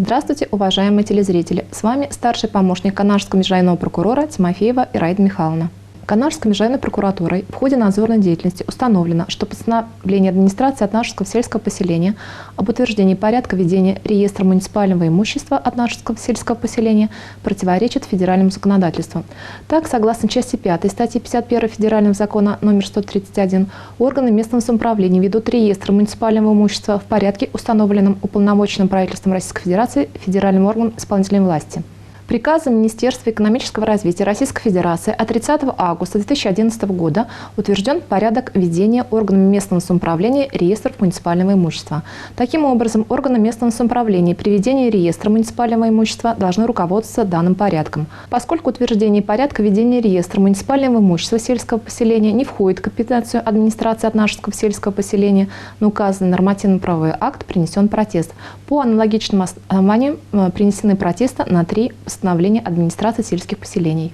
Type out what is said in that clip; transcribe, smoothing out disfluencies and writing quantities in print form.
Здравствуйте, уважаемые телезрители! С вами старший помощник Канашского межрайонного прокурора Тимофеева Ираида Михайловна. Канашской межрайонной прокуратурой в ходе надзорной деятельности установлено, что постановление администрации Атнашевского сельского поселения об утверждении порядка ведения реестра муниципального имущества Атнашевского сельского поселения противоречит федеральному законодательству. Так, согласно части 5 статьи 51 Федерального закона номер 131, органы местного самоуправления ведут реестр муниципального имущества в порядке, установленном уполномоченным правительством Российской Федерации федеральным органом исполнительной власти. Приказом Министерства экономического развития Российской Федерации от 30 августа 2011 года утвержден порядок ведения органами местного самоуправления реестров муниципального имущества. Таким образом, органы местного самоуправления при ведении реестра муниципального имущества должны руководствоваться данным порядком. Поскольку утверждение порядка ведения реестра муниципального имущества сельского поселения не входит в компетенцию администрации Атнашевского сельского поселения, на указанный нормативно-правовой акт принесен протест. По аналогичным основаниям принесены протесты на 3 постановления администрации сельских поселений.